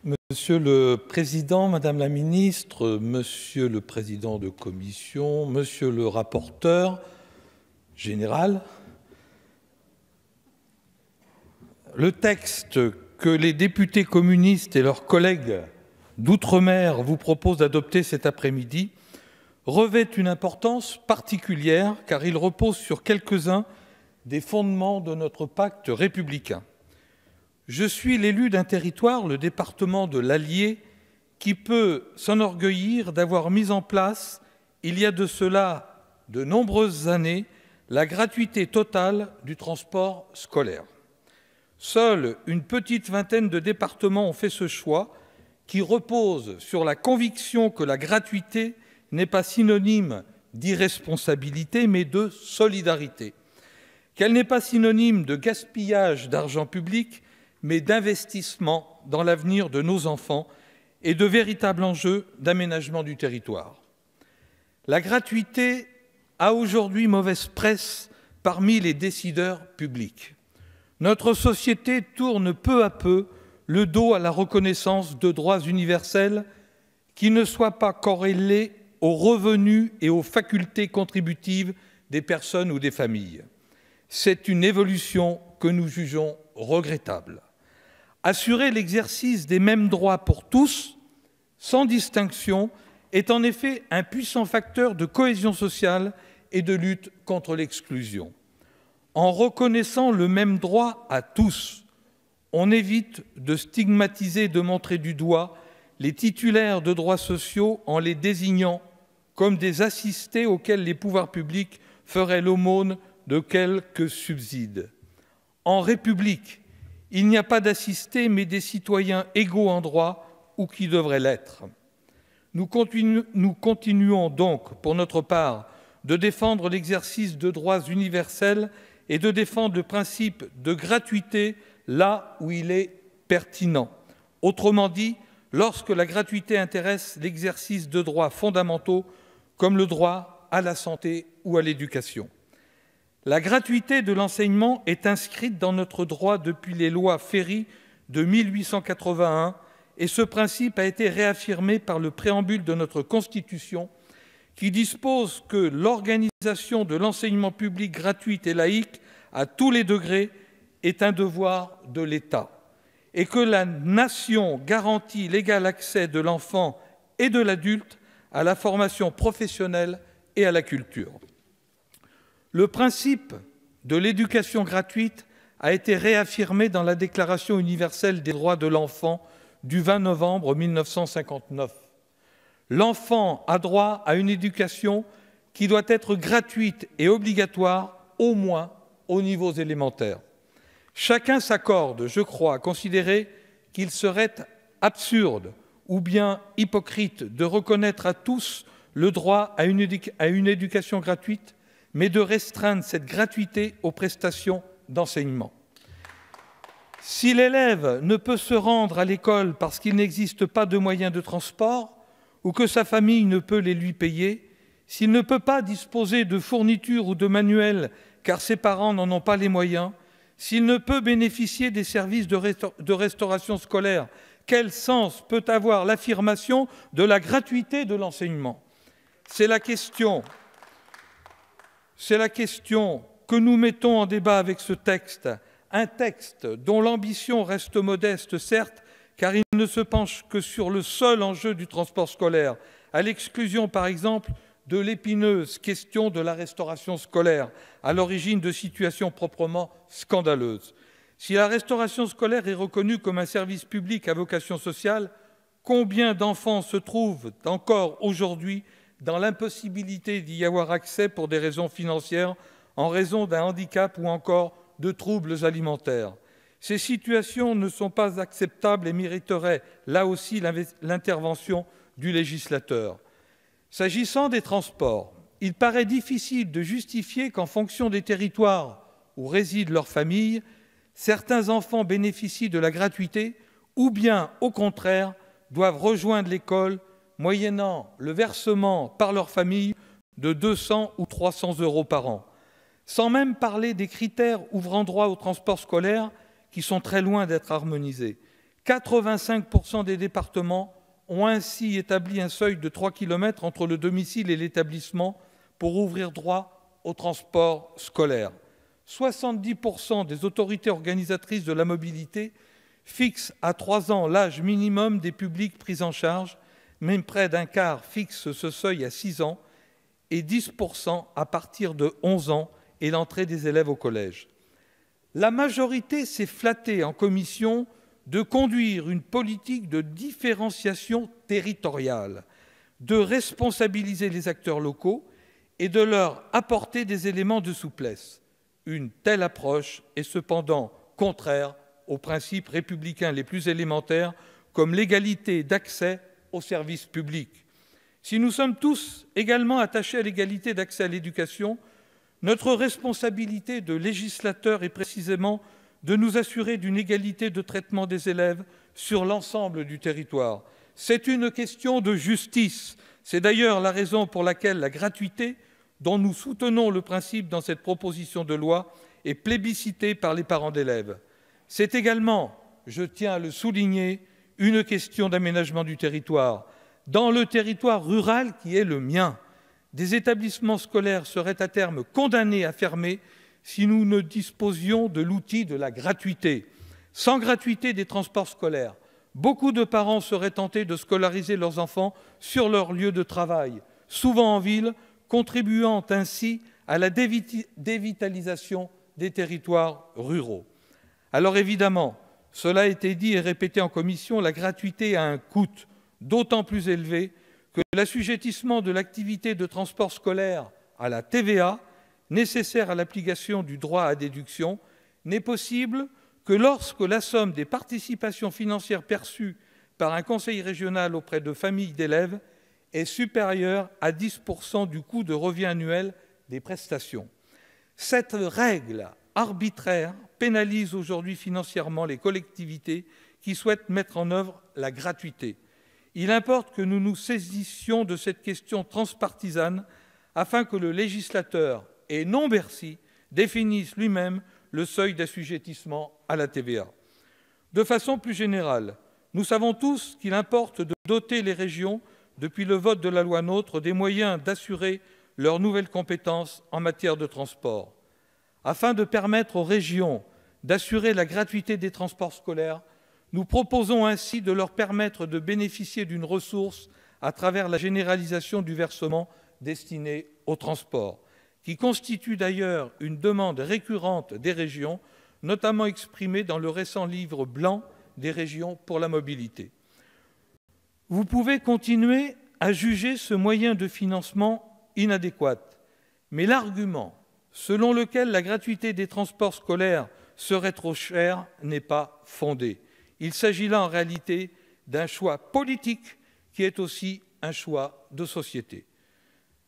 Monsieur le Président, Madame la Ministre, Monsieur le Président de Commission, Monsieur le rapporteur général, le texte que les députés communistes et leurs collègues d'outre-mer vous proposent d'adopter cet après-midi revêt une importance particulière car il repose sur quelques-uns des fondements de notre pacte républicain. Je suis l'élu d'un territoire, le département de l'Allier, qui peut s'enorgueillir d'avoir mis en place, il y a de cela de nombreuses années, la gratuité totale du transport scolaire. Seule une petite vingtaine de départements ont fait ce choix, qui repose sur la conviction que la gratuité n'est pas synonyme d'irresponsabilité, mais de solidarité, qu'elle n'est pas synonyme de gaspillage d'argent public, mais d'investissement dans l'avenir de nos enfants et de véritables enjeux d'aménagement du territoire. La gratuité a aujourd'hui mauvaise presse parmi les décideurs publics. Notre société tourne peu à peu le dos à la reconnaissance de droits universels qui ne soient pas corrélés aux revenus et aux facultés contributives des personnes ou des familles. C'est une évolution que nous jugeons regrettable. Assurer l'exercice des mêmes droits pour tous, sans distinction, est en effet un puissant facteur de cohésion sociale et de lutte contre l'exclusion. En reconnaissant le même droit à tous, on évite de stigmatiser et de montrer du doigt les titulaires de droits sociaux en les désignant comme des assistés auxquels les pouvoirs publics feraient l'aumône de quelques subsides. En République, il n'y a pas d'assistés, mais des citoyens égaux en droit ou qui devraient l'être. Nous continuons donc, pour notre part, de défendre l'exercice de droits universels et de défendre le principe de gratuité là où il est pertinent. Autrement dit, lorsque la gratuité intéresse l'exercice de droits fondamentaux comme le droit à la santé ou à l'éducation. La gratuité de l'enseignement est inscrite dans notre droit depuis les lois Ferry de 1881 et ce principe a été réaffirmé par le préambule de notre Constitution qui dispose que l'organisation de l'enseignement public gratuit et laïque à tous les degrés est un devoir de l'État et que la nation garantit l'égal accès de l'enfant et de l'adulte à la formation professionnelle et à la culture. Le principe de l'éducation gratuite a été réaffirmé dans la Déclaration universelle des droits de l'enfant du 20 novembre 1959. L'enfant a droit à une éducation qui doit être gratuite et obligatoire, au moins aux niveaux élémentaires. Chacun s'accorde, je crois, à considérer qu'il serait absurde ou bien hypocrite de reconnaître à tous le droit à une éducation gratuite, mais de restreindre cette gratuité aux prestations d'enseignement. Si l'élève ne peut se rendre à l'école parce qu'il n'existe pas de moyens de transport ou que sa famille ne peut les lui payer, s'il ne peut pas disposer de fournitures ou de manuels car ses parents n'en ont pas les moyens, s'il ne peut bénéficier des services de restauration scolaire, quel sens peut avoir l'affirmation de la gratuité de l'enseignement ? C'est la question que nous mettons en débat avec ce texte, un texte dont l'ambition reste modeste, certes, car il ne se penche que sur le seul enjeu du transport scolaire, à l'exclusion, par exemple, de l'épineuse question de la restauration scolaire, à l'origine de situations proprement scandaleuses. Si la restauration scolaire est reconnue comme un service public à vocation sociale, combien d'enfants se trouvent encore aujourd'hui dans l'impossibilité d'y avoir accès pour des raisons financières, en raison d'un handicap ou encore de troubles alimentaires. Ces situations ne sont pas acceptables et mériteraient, là aussi, l'intervention du législateur. S'agissant des transports, il paraît difficile de justifier qu'en fonction des territoires où résident leurs familles, certains enfants bénéficient de la gratuité ou bien, au contraire, doivent rejoindre l'école moyennant le versement par leur famille de 200 ou 300 € par an. Sans même parler des critères ouvrant droit au transport scolaire qui sont très loin d'être harmonisés. 85% des départements ont ainsi établi un seuil de 3 km entre le domicile et l'établissement pour ouvrir droit au transport scolaire. 70% des autorités organisatrices de la mobilité fixent à 3 ans l'âge minimum des publics pris en charge, même près d'un quart fixe ce seuil à 6 ans et 10% à partir de 11 ans et l'entrée des élèves au collège. La majorité s'est flattée en commission de conduire une politique de différenciation territoriale, de responsabiliser les acteurs locaux et de leur apporter des éléments de souplesse. Une telle approche est cependant contraire aux principes républicains les plus élémentaires, comme l'égalité d'accès aux services publics. Si nous sommes tous également attachés à l'égalité d'accès à l'éducation, notre responsabilité de législateur est précisément de nous assurer d'une égalité de traitement des élèves sur l'ensemble du territoire. C'est une question de justice. C'est d'ailleurs la raison pour laquelle la gratuité, dont nous soutenons le principe dans cette proposition de loi, est plébiscitée par les parents d'élèves. C'est également, je tiens à le souligner, une question d'aménagement du territoire. Dans le territoire rural qui est le mien, des établissements scolaires seraient à terme condamnés à fermer si nous ne disposions de l'outil de la gratuité. Sans gratuité des transports scolaires, beaucoup de parents seraient tentés de scolariser leurs enfants sur leur lieu de travail, souvent en ville, contribuant ainsi à la dévitalisation des territoires ruraux. Alors évidemment, cela a été dit et répété en commission, la gratuité a un coût d'autant plus élevé que l'assujettissement de l'activité de transport scolaire à la TVA, nécessaire à l'application du droit à déduction, n'est possible que lorsque la somme des participations financières perçues par un conseil régional auprès de familles d'élèves est supérieure à 10% du coût de revient annuel des prestations. Cette règle arbitraire pénalise aujourd'hui financièrement les collectivités qui souhaitent mettre en œuvre la gratuité. Il importe que nous nous saisissions de cette question transpartisane afin que le législateur, et non Bercy, définisse lui-même le seuil d'assujettissement à la TVA. De façon plus générale, nous savons tous qu'il importe de doter les régions, depuis le vote de la loi NOTRe, des moyens d'assurer leurs nouvelles compétences en matière de transport. Afin de permettre aux régions d'assurer la gratuité des transports scolaires, nous proposons ainsi de leur permettre de bénéficier d'une ressource à travers la généralisation du versement destiné au transport, qui constitue d'ailleurs une demande récurrente des régions, notamment exprimée dans le récent livre blanc des régions pour la mobilité. Vous pouvez continuer à juger ce moyen de financement inadéquat, mais l'argument selon lequel la gratuité des transports scolaires serait trop chère n'est pas fondé. Il s'agit là en réalité d'un choix politique qui est aussi un choix de société.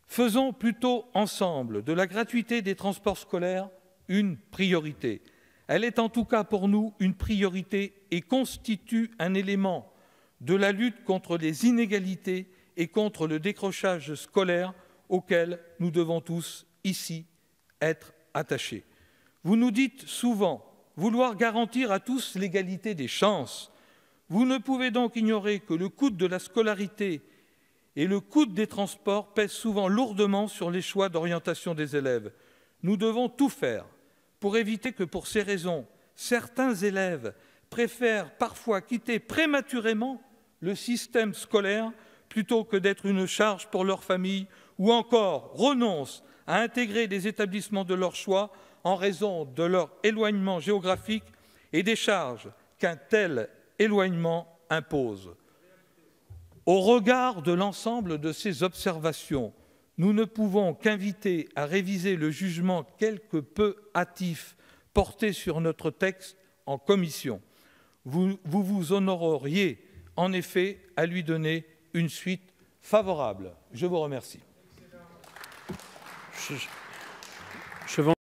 Faisons plutôt ensemble de la gratuité des transports scolaires une priorité. Elle est en tout cas pour nous une priorité et constitue un élément de la lutte contre les inégalités et contre le décrochage scolaire auquel nous devons tous, ici, être attachés. Vous nous dites souvent vouloir garantir à tous l'égalité des chances. Vous ne pouvez donc ignorer que le coût de la scolarité et le coût des transports pèsent souvent lourdement sur les choix d'orientation des élèves. Nous devons tout faire pour éviter que, pour ces raisons, certains élèves préfèrent parfois quitter prématurément le système scolaire plutôt que d'être une charge pour leur famille ou encore renoncent à intégrer des établissements de leur choix en raison de leur éloignement géographique et des charges qu'un tel éloignement impose. Au regard de l'ensemble de ces observations, nous ne pouvons qu'inviter à réviser le jugement quelque peu hâtif porté sur notre texte en commission. Vous vous honoreriez en effet à lui donner une suite favorable. Je vous remercie.